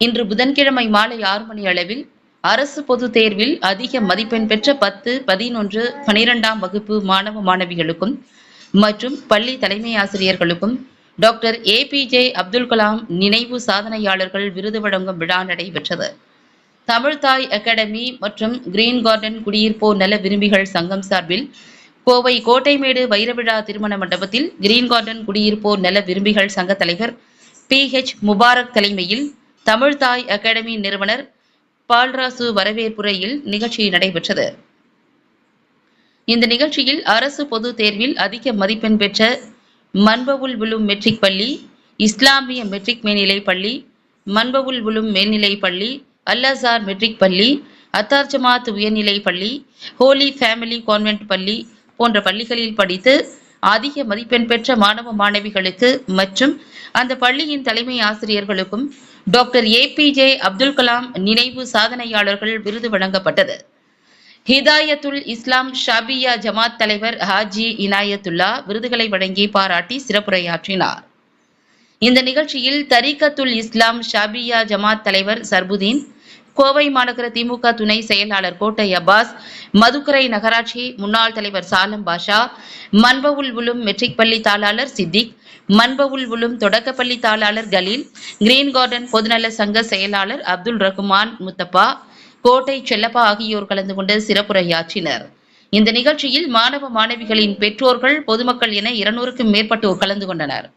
இன்று புதன்கிழமை மாலை 6 மணி அளவில் அரசு பொதுத் தேர்வில் அதிக மதிப்பெண் பெற்ற 10, 11, 12ஆம் வகுப்பு மாணவ மாணவிகளுக்கும் மற்றும் பள்ளி தலைமை ஆசிரியர்களுக்கும் டாக்டர் ஏபிஜே அப்துல் கலாம் நினைவு சாதனையாளர்கள் விருது வழங்கும் விழா நடைபெற்றது. தமிழ்தாய் அகாடமி மற்றும் கிரீன் கார்டன் குடியிருப்போர் நல விரும்பிகள் சங்கம் சார்பில் கோவை கோட்டைமேடு வைரவிழா திருமண மண்டபத்தில் கிரீன் கார்டன் குடியிருப்போர் நல விரும்பிகள் சங்க தலைவர் PH முபாரக் தலைமையில் தமிழ்தாய் அகாடமி நிறுவனர் பால்ராசு வரவேற்புரையில் நிகழ்ச்சி நடைபெற்றது. இந்த நிகழ்ச்சியில் அரசு பொதுத் தேர்வில் அதிக மதிப்பெண் பெற்ற மன்பவுல் உலும் மெட்ரிக் பள்ளி, இஸ்லாமிய மெட்ரிக் மேல்நிலைப் பள்ளி, மன்பவுல் உலும் மேல்நிலைப் பள்ளி, அல் அஸார் மெட்ரிக் பள்ளி, அத்தார் ஜமாத் உயர்நிலைப் பள்ளி, ஹோலி ஃபேமிலி கான்வென்ட் பள்ளி போன்ற பள்ளிகளில் படித்து அதிக மதிப்பெண் பெற்ற மாணவ மாணவிகளுக்கு மற்றும் அந்த பள்ளியின் தலைமை ஆசிரியர்களுக்கும் டாக்டர் ஏபிஜே அப்துல் கலாம் நினைவு சாதனையாளர்கள் விருது வழங்கப்பட்டது. ஹிதாயத்துல் இஸ்லாம் ஷாபியா ஜமாத் தலைவர் ஹாஜி இனாயத்துல்லா விருதுகளை வழங்கி பாராட்டி சிறப்புரையாற்றினார். இந்த நிகழ்ச்சியில் தரீகத்துல் இஸ்லாம் ஷாபியா ஜமாத் தலைவர் சர்புதீன், கோவை மாநகர திமுக துணை செயலாளர் கோட்டை அப்பாஸ், மதுக்கரை நகராட்சி முன்னாள் தலைவர் சாலம் பாஷா, மன்பவுல் உலும் மெட்ரிக் பள்ளி தாளாளர் சித்திக், மன்பவுல் உலும் தொடக்கப்பள்ளி தாளாளர் கலீல், கிரீன் கார்டன் பொதுநல சங்க செயலாளர் அப்துல் ரகுமான் முத்தப்பா, கோட்டை செல்லப்பா ஆகியோர் கலந்து கொண்டு சிறப்புரையாற்றினர். இந்த நிகழ்ச்சியில் மாணவ மாணவிகளின் பெற்றோர்கள், பொதுமக்கள் என 200க்கும் மேற்பட்டோர் கலந்து கொண்டனர்.